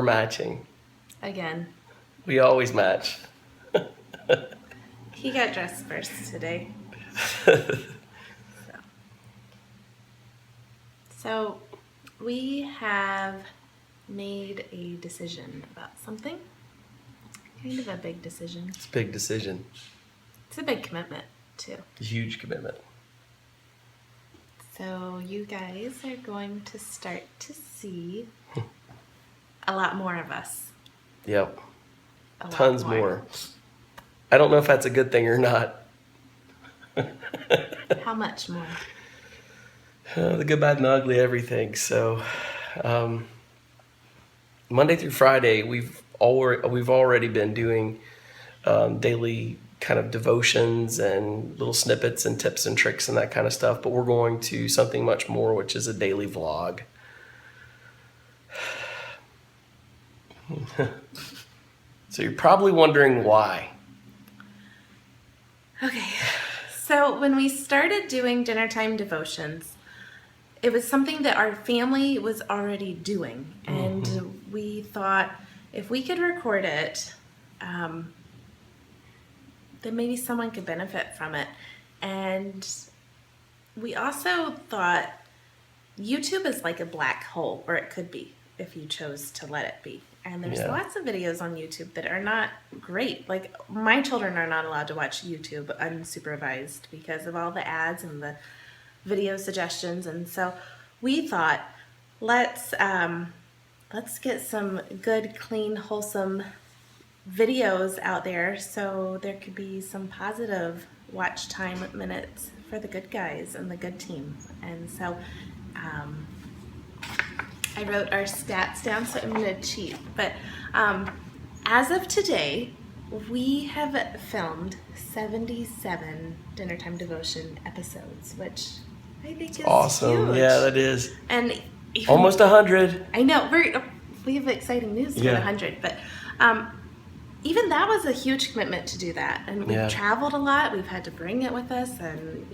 matching. Again. We always match. He got dressed first today. So we have made a decision about something. Kind of a big decision. It's a big decision. It's a big commitment, too. A huge commitment. So you guys are going to start to see a lot more of us. Yep. Tons more. I don't know if that's a good thing or not. How much more? The good, bad, and ugly, everything. So, Monday through Friday, we've already been doing daily kind of devotions and little snippets and tips and tricks and that kind of stuff. But we're going to something much more, which is a daily vlog. So you're probably wondering why. Okay. So when we started doing dinner time devotions, it was something that our family was already doing. And we thought if we could record it, then maybe someone could benefit from it. And we also thought YouTube is like a black hole, or it could be if you chose to let it be. And there's lots of videos on YouTube that are not great. Like, my children are not allowed to watch YouTube unsupervised because of all the ads and the video suggestions. And so we thought, let's get some good, clean, wholesome videos out there so there could be some positive watch time minutes for the good guys and the good team. And so I wrote our stats down, so I'm going to cheat. But as of today, we have filmed 77 Dinner Time Devotion episodes, which I think is awesome. Huge. Yeah, that is. And even, almost 100. I know. We have exciting news for 100, but even that was a huge commitment to do that. And we've traveled a lot. We've had to bring it with us, and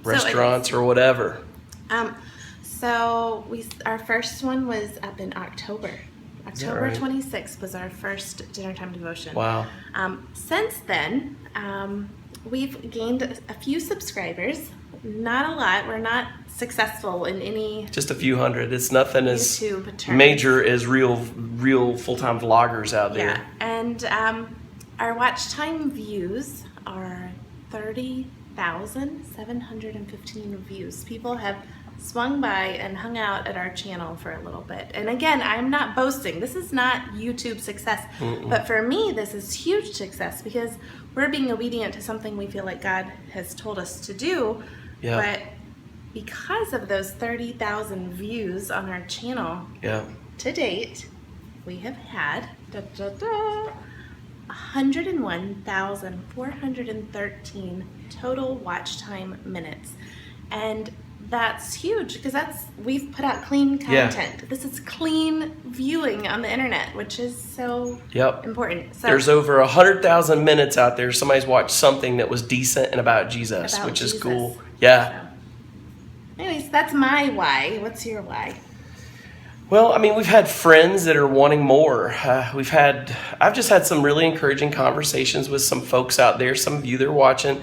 restaurants or whatever. So our first one was up in October. October 26th was our first Dinner Time Devotion. Wow. Since then, we've gained a few subscribers. Not a lot. We're not successful in any. Just a few hundred. It's nothing as YouTube major as real full-time vloggers out there. Yeah, and our watch time views are 30,715 views. People have swung by and hung out at our channel for a little bit. And again, I'm not boasting. This is not YouTube success. But for me, this is huge success because we're being obedient to something we feel like God has told us to do. But because of those 30,000 views on our channel, to date, we have had 101,413 total watch time minutes. And that's huge because we've put out clean content. This is clean viewing on the internet, which is so important. So there's over 100,000 minutes out there. Somebody's watched something that was decent and about Jesus, which is cool. Yeah. So, anyways, that's my why. What's your why? Well, I mean, we've had friends that are wanting more. I've just had some really encouraging conversations with some folks out there. Some of you that are watching.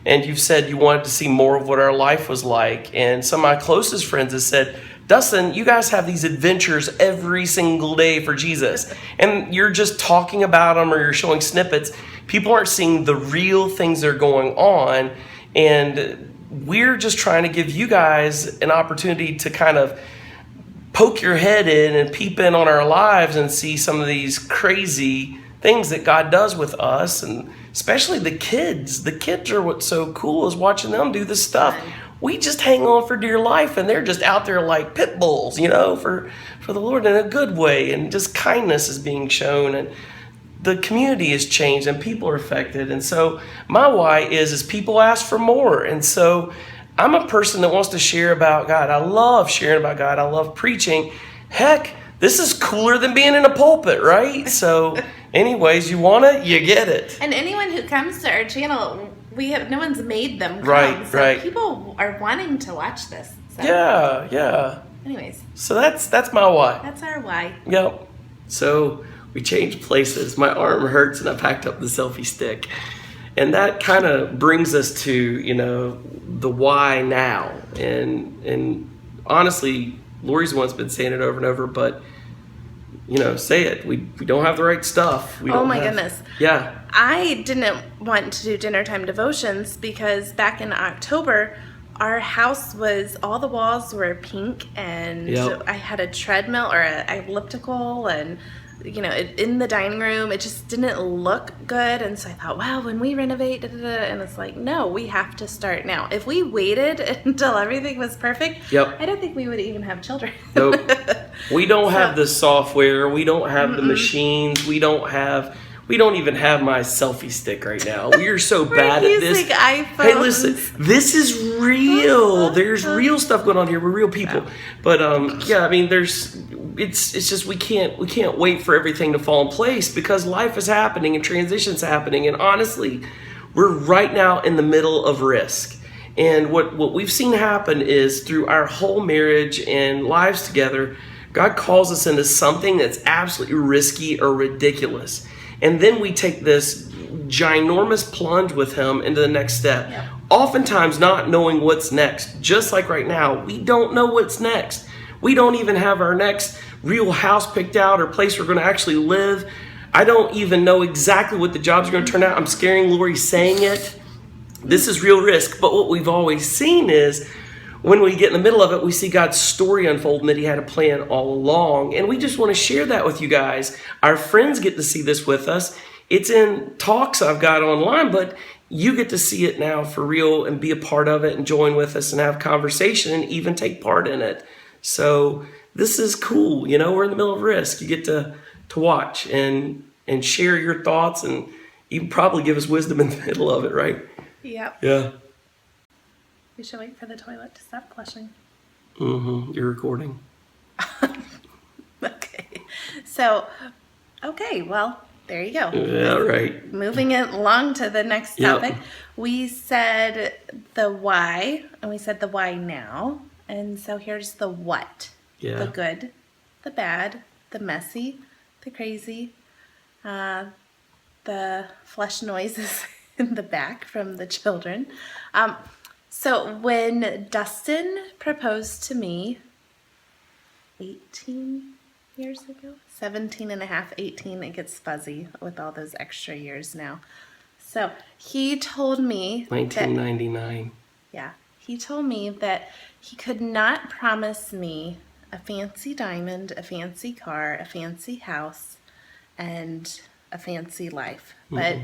And you've said you wanted to see more of what our life was like. And some of my closest friends have said, Dustin, you guys have these adventures every single day for Jesus. And you're just talking about them or you're showing snippets. People aren't seeing the real things that are going on. And we're just trying to give you guys an opportunity to kind of poke your head in and peep in on our lives and see some of these crazy things that God does with us, and especially the kids. The kids are what's so cool is watching them do this stuff. We just hang on for dear life, and they're just out there like pit bulls, for the Lord in a good way, and just kindness is being shown, and the community is changed, and people are affected. And so my why is people ask for more, and so I'm a person that wants to share about God. I love sharing about God. I love preaching. Heck, this is cooler than being in a pulpit, right? So anyways, you want it, you get it. And anyone who comes to our channel, no one's made them come. Right. People are wanting to watch this. So. Yeah. Anyways. So that's my why. That's our why. Yep. So we changed places. My arm hurts and I packed up the selfie stick. And that kind of brings us to, the why now. And honestly, Lori's the one's been saying it over and over, but say it. We don't have the right stuff. Oh my goodness. Yeah. I didn't want to do dinner time devotions because back in October, our house was, all the walls were pink, and Yep. I had a treadmill or an elliptical, and in the dining room, it just didn't look good. And so I thought, wow, when we renovate, and it's like, no, we have to start now. If we waited until everything was perfect, Yep. I don't think we would even have children. Nope. We don't have the software. We don't have the machines. We don't even have my selfie stick right now. We are so bad at this. Using iPhones. Hey, listen, this is real. There's real stuff going on here. We're real people. But yeah, I mean, it's just we can't wait for everything to fall in place because life is happening and transition's happening. And honestly, we're right now in the middle of risk. And what we've seen happen is through our whole marriage and lives together, God calls us into something that's absolutely risky or ridiculous. And then we take this ginormous plunge with Him into the next step. Yeah. Oftentimes not knowing what's next. Just like right now, we don't know what's next. We don't even have our next real house picked out or place we're going to actually live. I don't even know exactly what the jobs are going to turn out. I'm scaring Lori saying it. This is real risk. But what we've always seen is when we get in the middle of it, we see God's story unfold and that He had a plan all along. And we just want to share that with you guys. Our friends get to see this with us. It's in talks I've got online, but you get to see it now for real and be a part of it and join with us and have conversation and even take part in it. So this is cool. We're in the middle of risk. You get to watch and share your thoughts and even probably give us wisdom in the middle of it, right? Yep. Yeah. We should wait for the toilet to stop flushing. You're recording. Okay. So, well, there you go. Yeah, right. Moving it along to the next topic. We said the why, and we said the why now. And so here's the what. Yeah. The good, the bad, the messy, the crazy, the flush noises in the back from the children. So when Dustin proposed to me 18 years ago, 17 and a half, 18, it gets fuzzy with all those extra years now. So he told me 1999. he told me that he could not promise me a fancy diamond, a fancy car, a fancy house, and a fancy life. But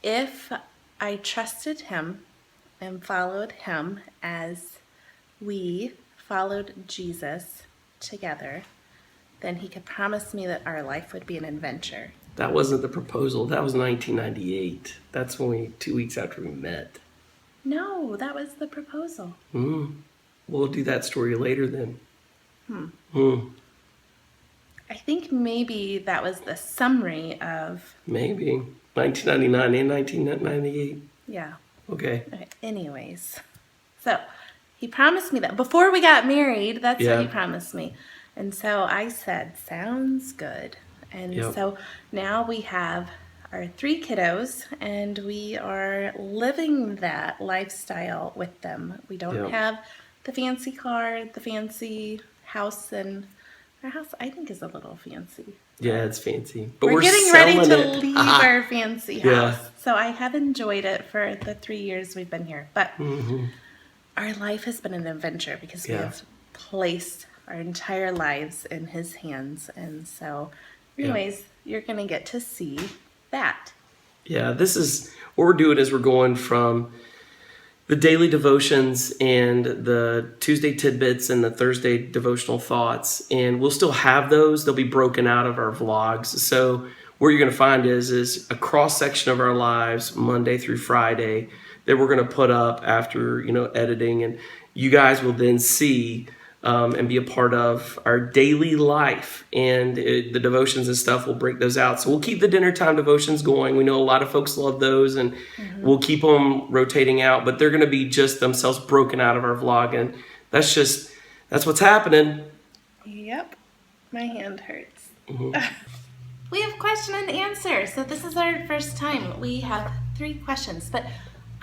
if I trusted him and followed him as we followed Jesus together, then he could promise me that our life would be an adventure. That wasn't the proposal. That was 1998. That's only 2 weeks after we met. No, that was the proposal. We'll do that story later then. I think maybe that was the summary of... Maybe. 1999 and 1998. Yeah. Okay. Anyways. So, he promised me that. Before we got married, that's what he promised me. And so I said, sounds good. And so now we have our 3 kiddos, and we are living that lifestyle with them. We don't have the fancy car, the fancy house, and our house, I think, is a little fancy. Yeah, it's fancy. But we're getting ready to leave our fancy house. So I have enjoyed it for the 3 years we've been here. But our life has been an adventure because we have placed our entire lives in His hands. And so, anyways, you're going to get to see that. Yeah, this is what we're doing is we're going from the daily devotions and the Tuesday tidbits and the Thursday devotional thoughts, and we'll still have those. They'll be broken out of our vlogs. So what you're going to find is a cross section of our lives Monday through Friday that we're going to put up after editing, and you guys will then see and be a part of our daily life. And the devotions and stuff, we'll break those out. So we'll keep the dinner time devotions going. We know a lot of folks love those, and we'll keep them rotating out. But they're going to be just themselves broken out of our vlog. And that's what's happening. Yep. My hand hurts. We have question and answer. So this is our first time. We have 3 questions, but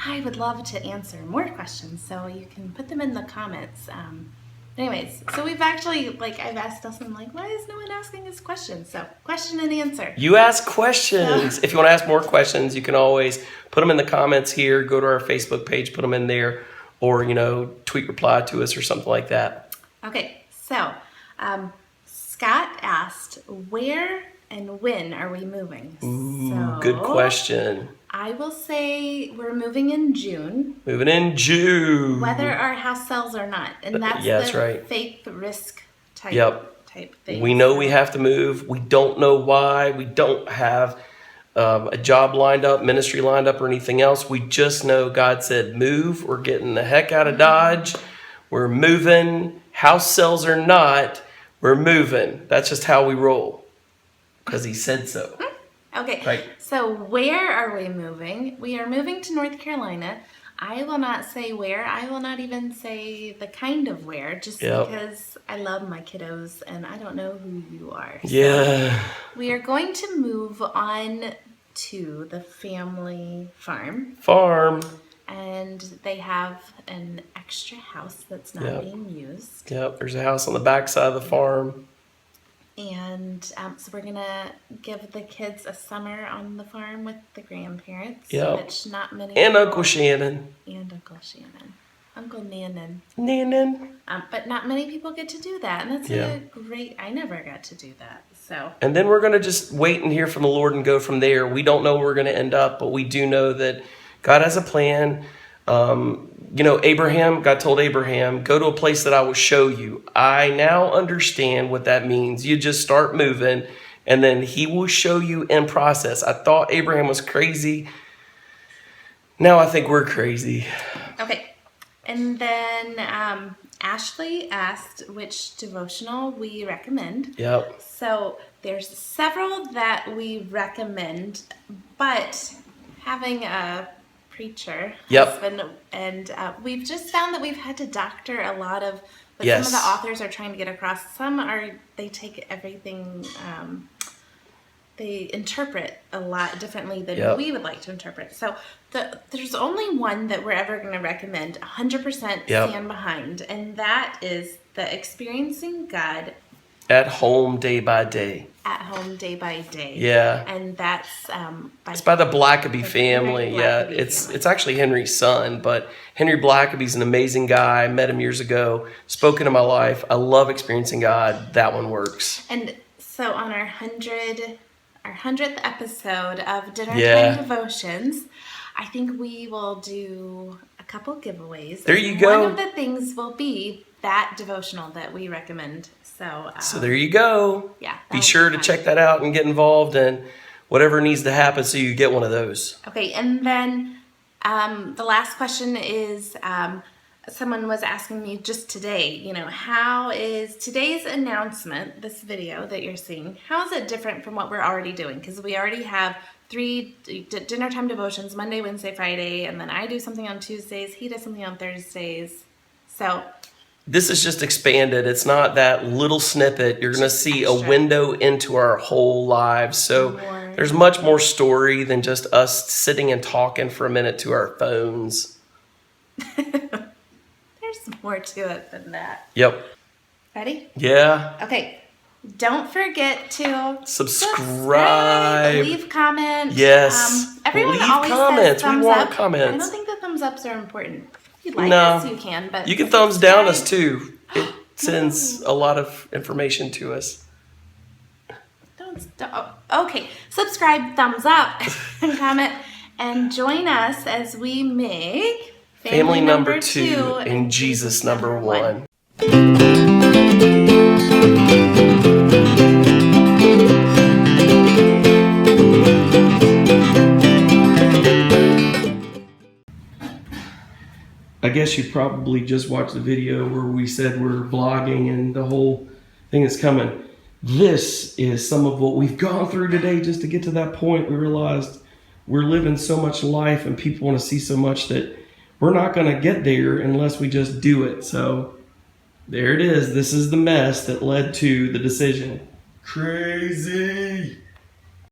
I would love to answer more questions, so you can put them in the comments. Anyways, so we've actually, I've asked Dustin, why is no one asking us questions? So, question and answer. You ask questions. If you want to ask more questions, you can always put them in the comments here. Go to our Facebook page, put them in there, or, tweet reply to us or something like that. Okay, so Scott asked, where and when are we moving? Ooh, good question. I will say we're moving in June. Moving in June. Whether our house sells or not. And that's that's right. faith risk type thing. We know we have to move. We don't know why. We don't have a job lined up, ministry lined up, or anything else. We just know God said, move. We're getting the heck out of Dodge. We're moving. House sells or not, we're moving. That's just how we roll. Because he said so. Okay, right. So where are we moving? We are moving to North Carolina. I will not say where. I will not even say the kind of where, just because I love my kiddos and I don't know who you are. Yeah. So we are going to move on to the family farm. And they have an extra house that's not being used. Yep, there's a house on the back side of the farm. And so we're going to give the kids a summer on the farm with the grandparents. Which not many and Uncle Shannon. And Uncle Shannon. Uncle Nannan. Nannan. But not many people get to do that. And that's a great... I never got to do that. So. And then we're going to just wait and hear from the Lord and go from there. We don't know where we're going to end up, but we do know that God has a plan. God told Abraham, go to a place that I will show you. I now understand what that means. You just start moving and then he will show you in process. I thought Abraham was crazy. Now I think we're crazy. Okay. And then Ashley asked which devotional we recommend. Yep. So there's several that we recommend, but having a preacher husband, and we've just found that we've had to doctor a lot of what some of the authors are trying to get across. Some they take everything, they interpret a lot differently than we would like to interpret. So there's only one that we're ever going to recommend 100% stand behind, and that is the Experiencing God at Home Day by Day. At Home Day by Day. Yeah. And that's it's by the Blackaby family. It's actually Henry's son, but Henry Blackaby's an amazing guy. I met him years ago. Spoke into my life. I love Experiencing God. That one works. And so on our 100th episode of Dinner Time Devotions, I think we will do a couple giveaways. There you go. One of the things will be that devotional that we recommend. So there you go. Yeah. Be sure to check that out and get involved in whatever needs to happen so you get one of those. Okay, and then the last question is someone was asking me just today, how is today's announcement, this video that you're seeing, how is it different from what we're already doing? Because we already have 3 dinner time devotions, Monday, Wednesday, Friday, and then I do something on Tuesdays, he does something on Thursdays. So this is just expanded. It's not that little snippet. You're going to see a window into our whole lives. So there's much more story than just us sitting and talking for a minute to our phones. There's more to it than that. Yep. Ready? Yeah. Okay. Don't forget to subscribe. Leave comments. Yes. Everyone leave always comments. Says thumbs we want up. comments. I don't think the thumbs ups are important. If you like us, you can. But you can thumbs down us too. It sends a lot of information to us. Okay. Subscribe, thumbs up, and comment, and join us as we make Family number 2 and Jesus number 1. I guess you probably just watched the video where we said we're vlogging and the whole thing is coming. This is some of what we've gone through today just to get to that point. We realized we're living so much life and people want to see so much that we're not going to get there unless we just do it. So there it is. This is the mess that led to the decision. Crazy.